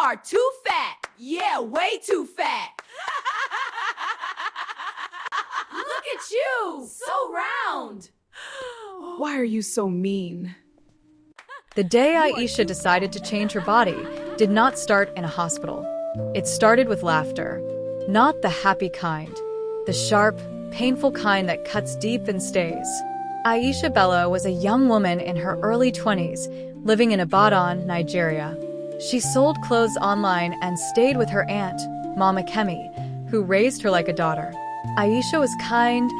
are too fat. Yeah, way too fat. Look at you, so round. Why are you so mean? The day Aisha decided to change her body did not start in a hospital. It started with laughter. Not the happy kind. The sharp, painful kind that cuts deep and stays. Aisha Bello was a young woman in her early 20s, living in Ibadan, Nigeria. She sold clothes online and stayed with her aunt, Mama Kemi, who raised her like a daughter. Aisha was kind,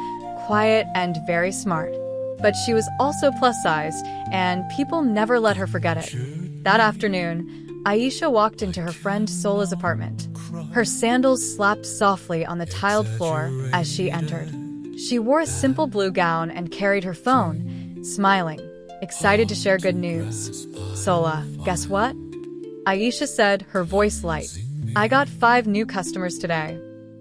quiet, and very smart. But she was also plus-sized, and people never let her forget it. That afternoon, Aisha walked into her friend Sola's apartment. Her sandals slapped softly on the tiled floor as she entered. She wore a simple blue gown and carried her phone, smiling, excited to share good news. "Sola, guess what?" Aisha said, her voice light. "I got 5 new customers today."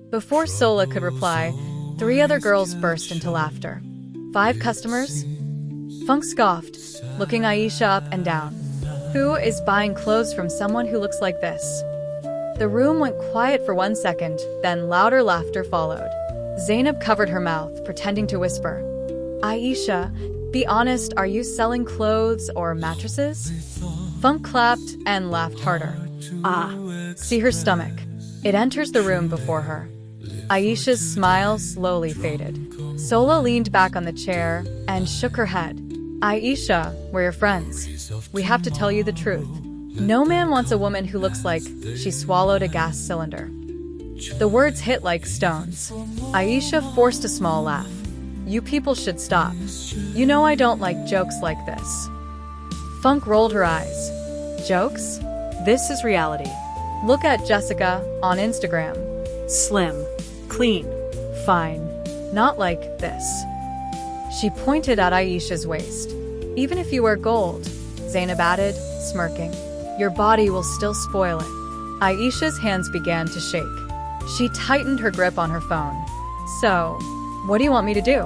Before Sola could reply, 3 other girls burst into laughter. 5 customers? Funk scoffed, looking Aisha up and down. Who is buying clothes from someone who looks like this? The room went quiet for 1 second, then louder laughter followed. Zainab covered her mouth, pretending to whisper. "Aisha, be honest, are you selling clothes or mattresses?" Funk clapped and laughed harder. "Ah, see her stomach. It enters the room before her." Aisha's smile slowly faded. Sola leaned back on the chair and shook her head. "Aisha, we're your friends. We have to tell you the truth. No man wants a woman who looks like she swallowed a gas cylinder." The words hit like stones. Aisha forced a small laugh. "You people should stop. You know I don't like jokes like this." Funk rolled her eyes. "Jokes? This is reality. Look at Jessica on Instagram. Slim, clean, fine. Not like this." She pointed at Aisha's waist. "Even if you wear gold," Zainab added, smirking, "your body will still spoil it." Aisha's hands began to shake. She tightened her grip on her phone. "So, what do you want me to do?"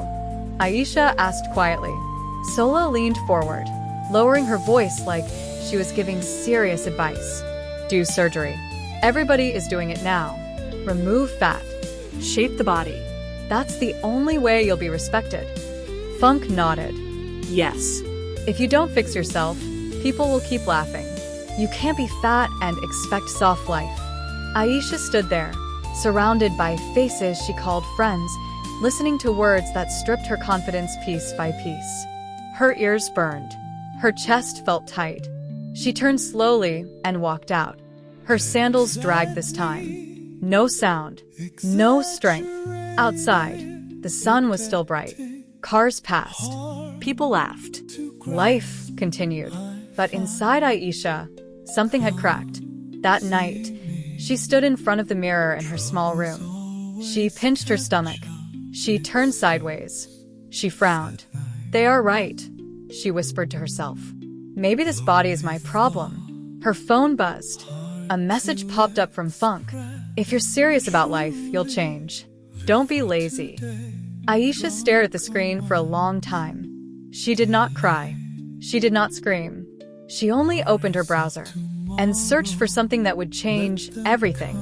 Aisha asked quietly. Sola leaned forward, lowering her voice like she was giving serious advice. "Do surgery. Everybody is doing it now. Remove fat. Shape the body. That's the only way you'll be respected." Funk nodded. "Yes. If you don't fix yourself, people will keep laughing. You can't be fat and expect soft life." Aisha stood there, surrounded by faces she called friends, listening to words that stripped her confidence piece by piece. Her ears burned. Her chest felt tight. She turned slowly and walked out. Her sandals dragged this time. No sound, no strength. Outside, the sun was still bright. Cars passed. People laughed. Life continued. But inside Aisha, something had cracked. That night, she stood in front of the mirror in her small room. She pinched her stomach. She turned sideways. She frowned. "They are right," she whispered to herself. "Maybe this body is my problem." Her phone buzzed. A message popped up from Funk. "If you're serious about life, you'll change. Don't be lazy." Aisha stared at the screen for a long time. She did not cry. She did not scream. She only opened her browser and searched for something that would change everything.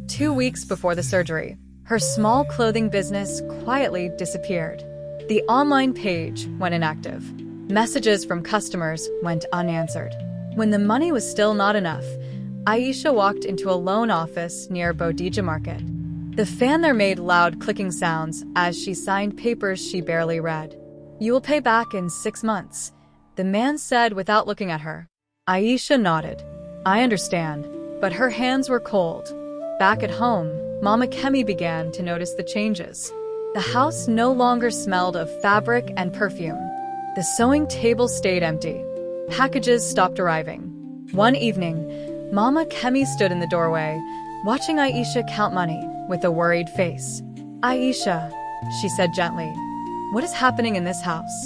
2 weeks before the surgery, her small clothing business quietly disappeared. The online page went inactive. Messages from customers went unanswered. When the money was still not enough, Aisha walked into a loan office near Bodija Market. The fan there made loud clicking sounds as she signed papers she barely read. "You will pay back in 6 months," the man said without looking at her. Aisha nodded. "I understand," but her hands were cold. Back at home, Mama Kemi began to notice the changes. The house no longer smelled of fabric and perfume. The sewing table stayed empty. Packages stopped arriving. One evening, Mama Kemi stood in the doorway, watching Aisha count money with a worried face. "Aisha," she said gently, "what is happening in this house?"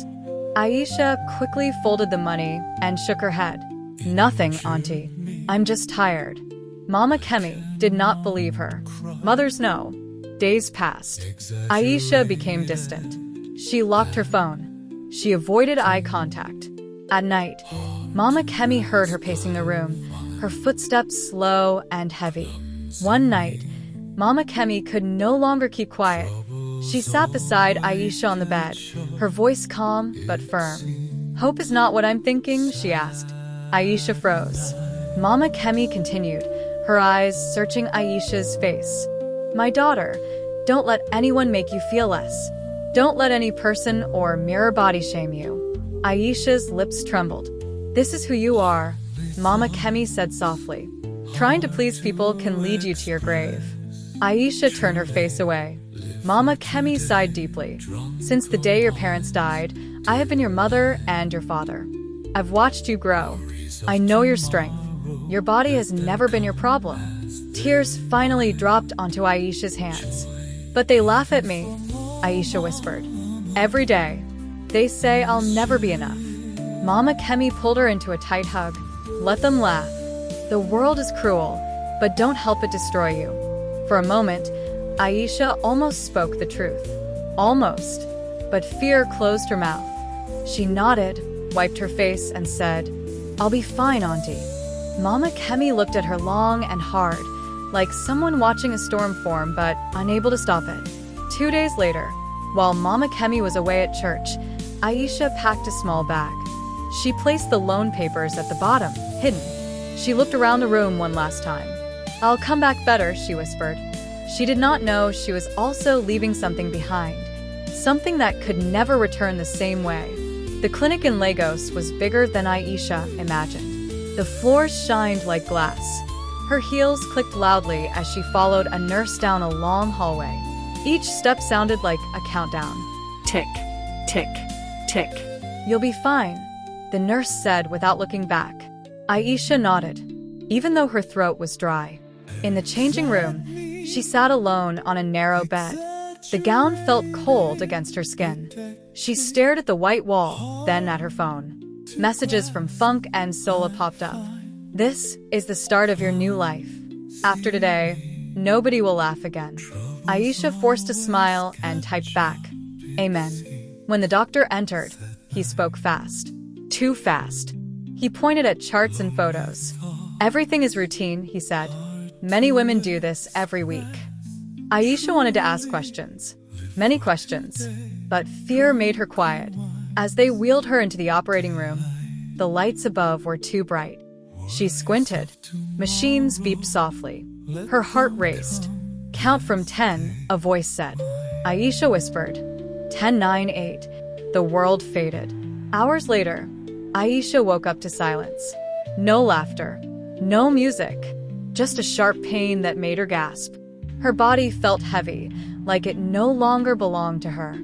Aisha quickly folded the money and shook her head. "Nothing, Auntie. I'm just tired." Mama Kemi did not believe her. Mothers know. Days passed. Aisha became distant. She locked her phone. She avoided eye contact. At night, Mama Kemi heard her pacing the room, her footsteps slow and heavy. One night, Mama Kemi could no longer keep quiet. She sat beside Aisha on the bed, her voice calm but firm. "Hope is not what I'm thinking?" she asked. Aisha froze. Mama Kemi continued, her eyes searching Aisha's face. "My daughter, don't let anyone make you feel less. Don't let any person or mirror body shame you." Aisha's lips trembled. "This is who you are," Mama Kemi said softly. "Trying to please people can lead you to your grave." Aisha turned her face away. Mama Kemi sighed deeply. "Since the day your parents died, I have been your mother and your father. I've watched you grow. I know your strength. Your body has never been your problem." Tears finally dropped onto Aisha's hands. "But they laugh at me," Aisha whispered. "Every day. They say I'll never be enough." Mama Kemi pulled her into a tight hug. "Let them laugh. The world is cruel, but don't help it destroy you." For a moment, Aisha almost spoke the truth. Almost. But fear closed her mouth. She nodded, wiped her face, and said, "I'll be fine, Auntie." Mama Kemi looked at her long and hard, like someone watching a storm form but unable to stop it. 2 days later, while Mama Kemi was away at church, Aisha packed a small bag. She placed the loan papers at the bottom, hidden. She looked around the room one last time. "I'll come back better," she whispered. She did not know she was also leaving something behind, something that could never return the same way. The clinic in Lagos was bigger than Aisha imagined. The floors shined like glass. Her heels clicked loudly as she followed a nurse down a long hallway. Each step sounded like a countdown. Tick, tick, tick. "You'll be fine," the nurse said without looking back. Aisha nodded, even though her throat was dry. In the changing room, she sat alone on a narrow bed. The gown felt cold against her skin. She stared at the white wall, then at her phone. Messages from Funk and Sola popped up. "This is the start of your new life. After today, nobody will laugh again." Aisha forced a smile and typed back, "Amen." When the doctor entered, he spoke fast. Too fast. He pointed at charts and photos. "Everything is routine," he said. "Many women do this every week." Aisha wanted to ask questions. Many questions. But fear made her quiet. As they wheeled her into the operating room, the lights above were too bright. She squinted. Machines beeped softly. Her heart raced. "Count from 10, a voice said. Aisha whispered. 10, 9, 8. The world faded. Hours later, Aisha woke up to silence. No laughter. No music. Just a sharp pain that made her gasp. Her body felt heavy, like it no longer belonged to her.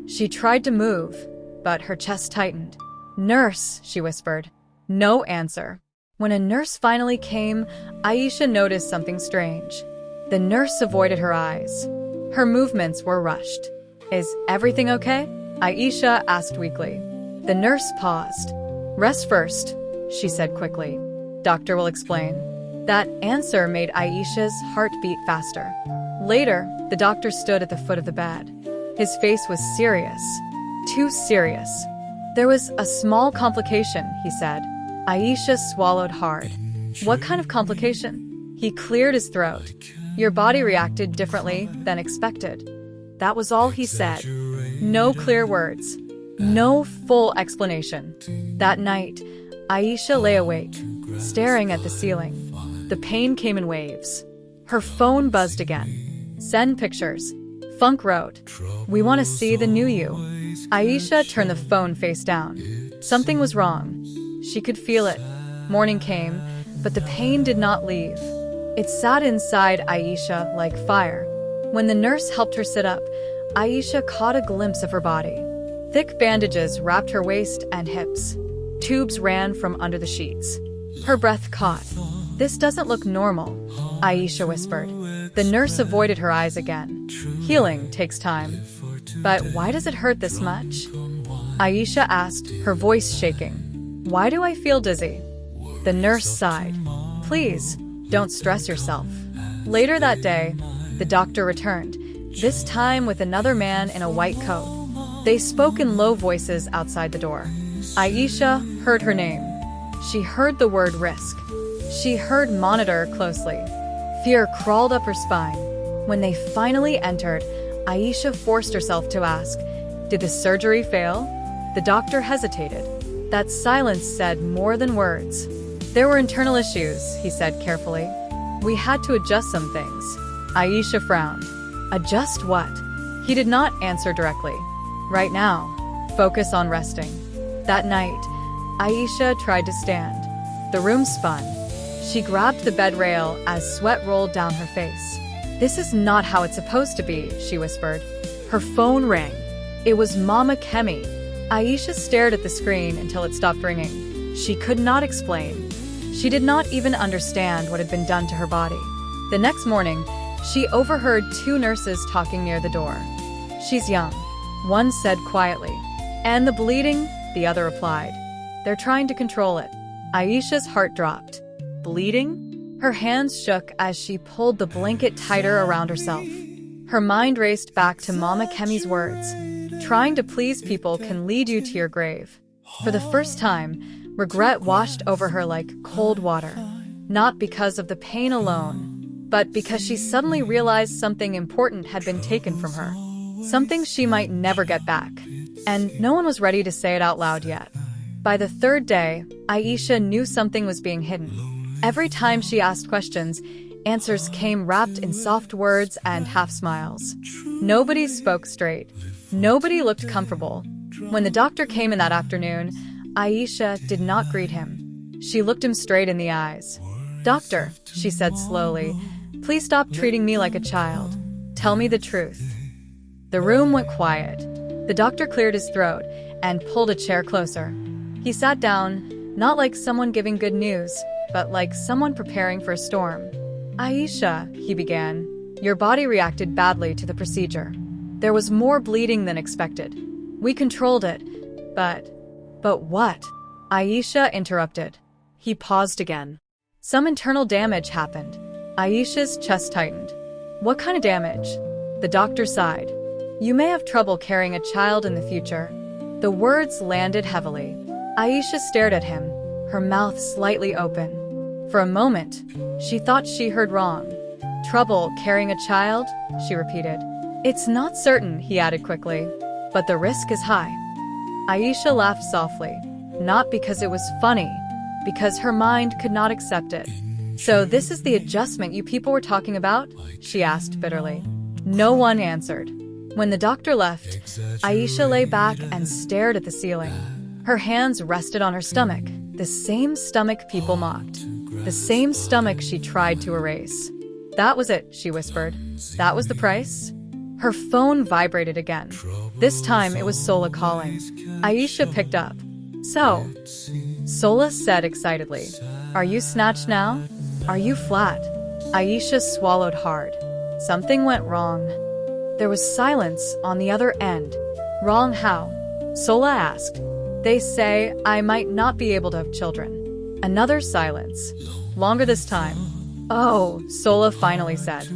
She tried to move, but her chest tightened. "Nurse," she whispered. No answer. When a nurse finally came, Aisha noticed something strange. The nurse avoided her eyes. Her movements were rushed. "Is everything okay?" Aisha asked weakly. The nurse paused. "Rest first," she said quickly. "Doctor will explain." That answer made Aisha's heart beat faster. Later, the doctor stood at the foot of the bed. His face was serious. Too serious. "There was a small complication," he said. Aisha swallowed hard. "What kind of complication?" He cleared his throat. "Your body reacted differently than expected." That was all he said. No clear words. No full explanation. That night, Aisha lay awake, staring at the ceiling. The pain came in waves. Her phone buzzed again. "Send pictures." Funk wrote, "We want to see the new you." Aisha turned the phone face down. Something was wrong. She could feel it. Morning came, but the pain did not leave. It sat inside Aisha like fire. When the nurse helped her sit up, Aisha caught a glimpse of her body. Thick bandages wrapped her waist and hips. Tubes ran from under the sheets. Her breath caught. "This doesn't look normal," Aisha whispered. The nurse avoided her eyes again. "Healing takes time." "But why does it hurt this much?" Aisha asked, her voice shaking. "Why do I feel dizzy?" The nurse sighed. "Please, don't stress yourself." Later that day, the doctor returned, this time with another man in a white coat. They spoke in low voices outside the door. Aisha heard her name. She heard the word risk. She heard monitor closely. Fear crawled up her spine. When they finally entered, Aisha forced herself to ask, "Did the surgery fail?" The doctor hesitated. That silence said more than words. "There were internal issues," he said carefully. "We had to adjust some things." Aisha frowned. Adjust what? He did not answer directly. Right now, focus on resting. That night, Aisha tried to stand. The room spun. She grabbed the bed rail as sweat rolled down her face. "This is not how it's supposed to be," she whispered. Her phone rang. It was Mama Kemi. Aisha stared at the screen until it stopped ringing. She could not explain. She did not even understand what had been done to her body. The next morning, she overheard two nurses talking near the door. "She's young," one said quietly. "And the bleeding?" the other replied. "They're trying to control it." Aisha's heart dropped. Bleeding? Her hands shook as she pulled the blanket tighter around herself. Her mind raced back to Mama Kemi's words. Trying to please people can lead you to your grave. For the first time, regret washed over her like cold water. Not because of the pain alone, but because she suddenly realized something important had been taken from her. Something she might never get back. And no one was ready to say it out loud yet. By the third day, Aisha knew something was being hidden. Every time she asked questions, answers came wrapped in soft words and half smiles. Nobody spoke straight. Nobody looked comfortable. When the doctor came in that afternoon, Aisha did not greet him. She looked him straight in the eyes. "Doctor," she said slowly, "please stop treating me like a child. Tell me the truth." The room went quiet. The doctor cleared his throat and pulled a chair closer. He sat down, not like someone giving good news, but like someone preparing for a storm. "Aisha," he began, "your body reacted badly to the procedure. There was more bleeding than expected. We controlled it, but what?" Aisha interrupted. He paused again. "Some internal damage happened." Aisha's chest tightened. "What kind of damage?" The doctor sighed. "You may have trouble carrying a child in the future." The words landed heavily. Aisha stared at him, her mouth slightly open. For a moment, she thought she heard wrong. "Trouble carrying a child?" she repeated. "It's not certain," he added quickly, "but the risk is high." Aisha laughed softly, not because it was funny, because her mind could not accept it. "So this is the adjustment you people were talking about?" she asked bitterly. No one answered. When the doctor left, Aisha lay back and stared at the ceiling. Her hands rested on her stomach, the same stomach people mocked, the same stomach she tried to erase. "That was it," she whispered. "That was the price?" Her phone vibrated again. This time it was Sola calling. Aisha picked up. "So," Sola said excitedly, "are you snatched now? Are you flat?" Aisha swallowed hard. Something went wrong. There was silence on the other end. "Wrong how?" Sola asked. "They say I might not be able to have children." Another silence. Longer this time. "Oh," Sola finally said.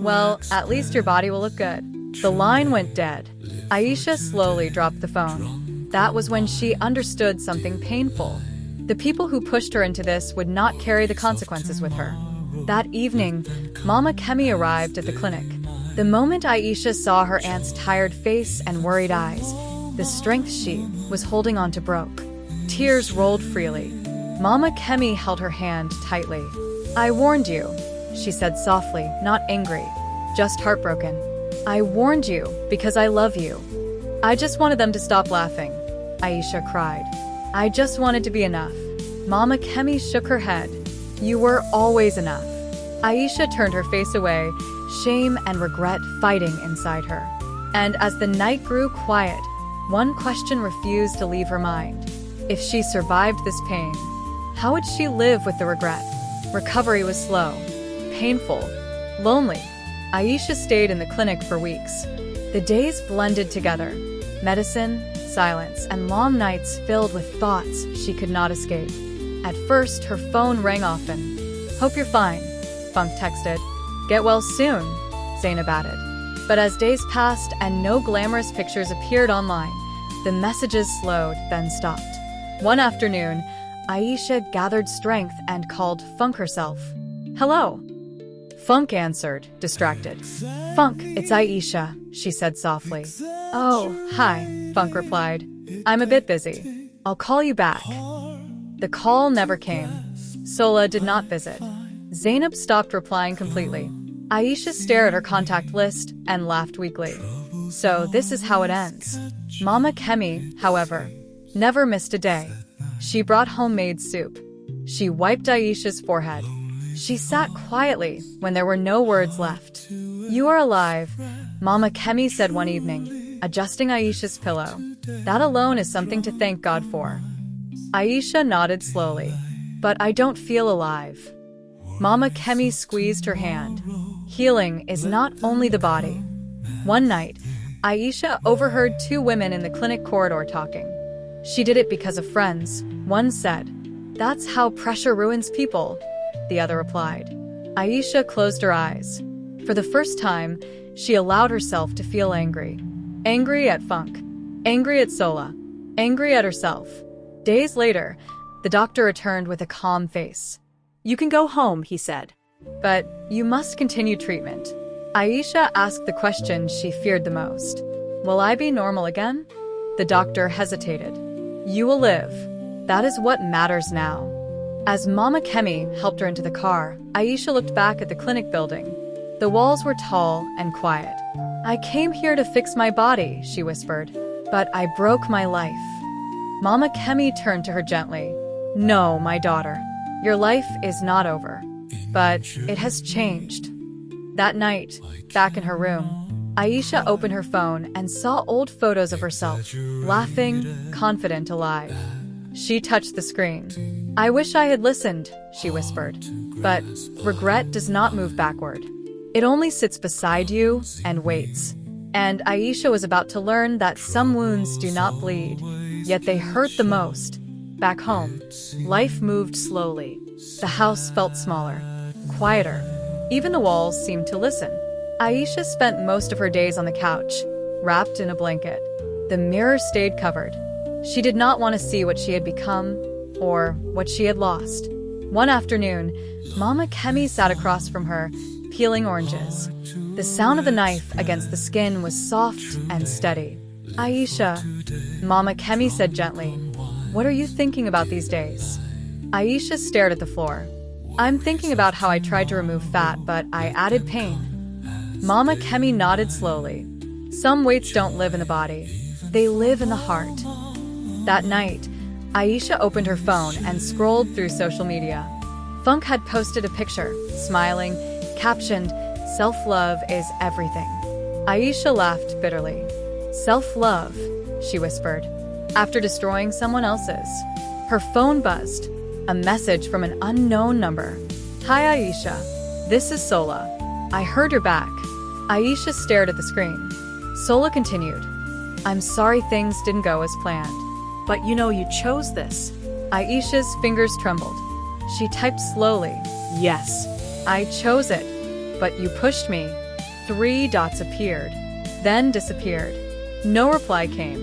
"Well, at least your body will look good." The line went dead. Aisha slowly dropped the phone. That was when she understood something painful. The people who pushed her into this would not carry the consequences with her. That evening, Mama Kemi arrived at the clinic. The moment Aisha saw her aunt's tired face and worried eyes, the strength she was holding on to broke. Tears rolled freely. Mama Kemi held her hand tightly. "I warned you," she said softly, not angry, just heartbroken. "I warned you because I love you." "I just wanted them to stop laughing," Aisha cried. "I just wanted to be enough." Mama Kemi shook her head. "You were always enough." Aisha turned her face away, shame and regret fighting inside her. And as the night grew quiet, one question refused to leave her mind. If she survived this pain, how would she live with the regret? Recovery was slow, painful, lonely. Aisha stayed in the clinic for weeks. The days blended together, medicine, silence, and long nights filled with thoughts she could not escape. At first, her phone rang often. "Hope you're fine," Funk texted. "Get well soon," Zainab added. But as days passed and no glamorous pictures appeared online, the messages slowed, then stopped. One afternoon, Aisha gathered strength and called Funk herself. "Hello." Funk answered, distracted. "Funk, it's Aisha," she said softly. "Oh, hi," Funk replied. "I'm a bit busy. I'll call you back." The call never came. Sola did not visit. Zainab stopped replying completely. Aisha stared at her contact list and laughed weakly. So this is how it ends. Mama Kemi, however, never missed a day. She brought homemade soup. She wiped Aisha's forehead. She sat quietly when there were no words left. "You are alive," Mama Kemi said one evening, adjusting Aisha's pillow. "That alone is something to thank God for." Aisha nodded slowly. "But I don't feel alive." Mama Kemi squeezed her hand. Healing is not only the body. One night, Aisha overheard two women in the clinic corridor talking. She did it because of friends, one said. "That's how pressure ruins people," the other replied. Aisha closed her eyes. For the first time, she allowed herself to feel angry. Angry at Funk. Angry at Sola. Angry at herself. Days later, the doctor returned with a calm face. "You can go home," he said. "But you must continue treatment." Aisha asked the question she feared the most. "Will I be normal again?" The doctor hesitated. "You will live. That is what matters now." As Mama Kemi helped her into the car, Aisha looked back at the clinic building. The walls were tall and quiet. "I came here to fix my body," she whispered, "but I broke my life." Mama Kemi turned to her gently. "No, my daughter, your life is not over, but it has changed." That night, back in her room, Aisha opened her phone and saw old photos of herself, laughing, confident, alive. She touched the screen. "I wish I had listened," she whispered. But regret does not move backward. It only sits beside you and waits. And Aisha was about to learn that some wounds do not bleed, yet they hurt the most. Back home, life moved slowly. The house felt smaller, quieter. Even the walls seemed to listen. Aisha spent most of her days on the couch, wrapped in a blanket. The mirror stayed covered. She did not want to see what she had become or what she had lost. One afternoon, Mama Kemi sat across from her, peeling oranges. The sound of the knife against the skin was soft and steady. "Aisha," Mama Kemi said gently, "what are you thinking about these days?" Aisha stared at the floor. "I'm thinking about how I tried to remove fat, but I added pain." Mama Kemi nodded slowly. Some weights don't live in the body. They live in the heart. That night, Aisha opened her phone and scrolled through social media. Funk had posted a picture, smiling, captioned, "Self-love is everything." Aisha laughed bitterly. "Self-love," she whispered, after destroying someone else's. Her phone buzzed. A message from an unknown number. "Hi Aisha, this is Sola. I heard you're back." Aisha stared at the screen. Sola continued. "I'm sorry things didn't go as planned. But you know you chose this." Aisha's fingers trembled. She typed slowly. "Yes, I chose it. But you pushed me." 3 dots appeared, then disappeared. No reply came.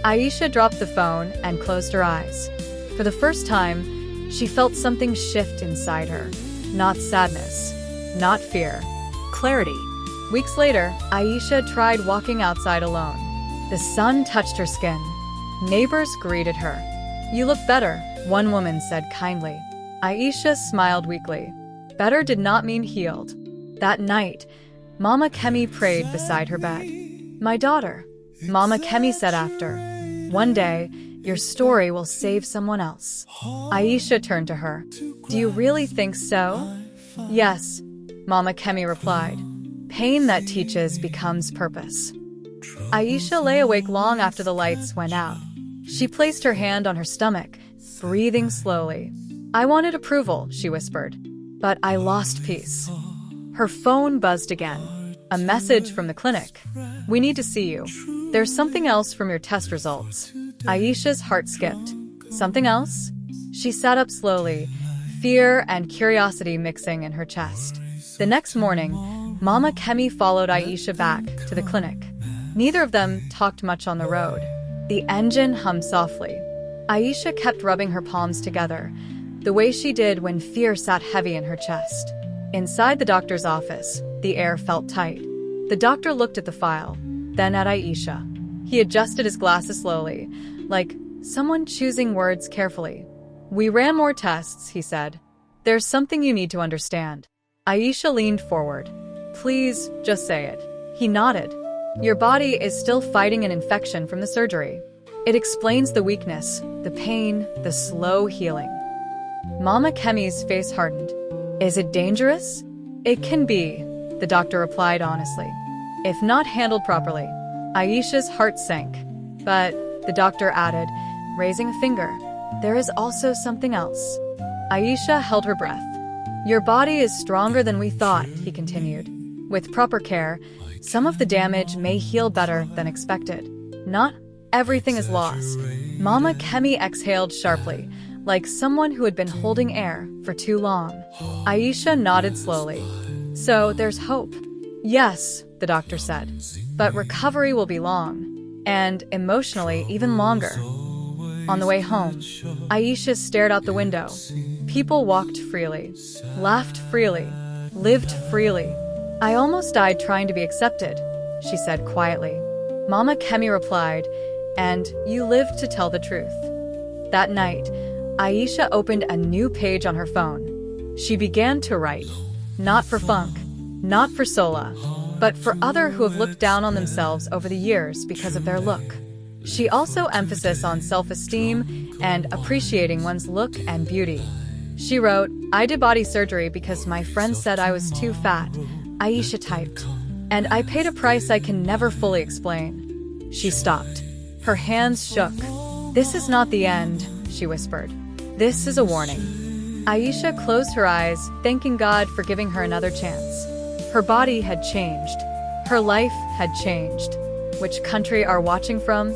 Aisha dropped the phone and closed her eyes. For the first time, she felt something shift inside her. Not sadness, not fear. Clarity. Weeks later, Aisha tried walking outside alone. The sun touched her skin. Neighbors greeted her. "You look better," one woman said kindly. Aisha smiled weakly. Better did not mean healed. That night, Mama Kemi prayed beside her bed. "My daughter," Mama Kemi said after, "one day, your story will save someone else." Aisha turned to her. "Do you really think so?" "Yes," Mama Kemi replied. "Pain that teaches becomes purpose." Aisha lay awake long after the lights went out. She placed her hand on her stomach, breathing slowly. "I wanted approval," she whispered, "but I lost peace." Her phone buzzed again. A message from the clinic. "We need to see you. There's something else from your test results." Aisha's heart skipped. "Something else?" She sat up slowly, fear and curiosity mixing in her chest. The next morning, Mama Kemi followed Aisha back to the clinic. Neither of them talked much on the road. The engine hummed softly. Aisha kept rubbing her palms together, the way she did when fear sat heavy in her chest. Inside the doctor's office, the air felt tight. The doctor looked at the file, then at Aisha. He adjusted his glasses slowly, like someone choosing words carefully. "We ran more tests," he said. "There's something you need to understand." Aisha leaned forward. "Please, just say it." He nodded. "Your body is still fighting an infection from the surgery. It explains the weakness, the pain, the slow healing." Mama Kemi's face hardened. "Is it dangerous?" "It can be," the doctor replied honestly. "If not handled properly." Aisha's heart sank. "But," the doctor added, raising a finger, "there is also something else." Aisha held her breath. "Your body is stronger than we thought," he continued. "With proper care, some of the damage may heal better than expected. Not everything is lost." Mama Kemi exhaled sharply, like someone who had been holding air for too long. Aisha nodded slowly. "So there's hope." "Yes," the doctor said, "but recovery will be long, and emotionally even longer." On the way home, Aisha stared out the window. People walked freely, laughed freely, lived freely. "I almost died trying to be accepted," she said quietly. Mama Kemi replied, "And you lived to tell the truth." That night, Aisha opened a new page on her phone. She began to write, not for funk, not for Sola, but for others who have looked down on themselves over the years because of their look. She also emphasized on self-esteem and appreciating one's look and beauty. She wrote, "I did body surgery because my friends said I was too fat," Aisha typed, "and I paid a price I can never fully explain." She stopped. Her hands shook. "This is not the end," she whispered. "This is a warning." Aisha closed her eyes, thanking God for giving her another chance. Her body had changed. Her life had changed. Which country are watching from?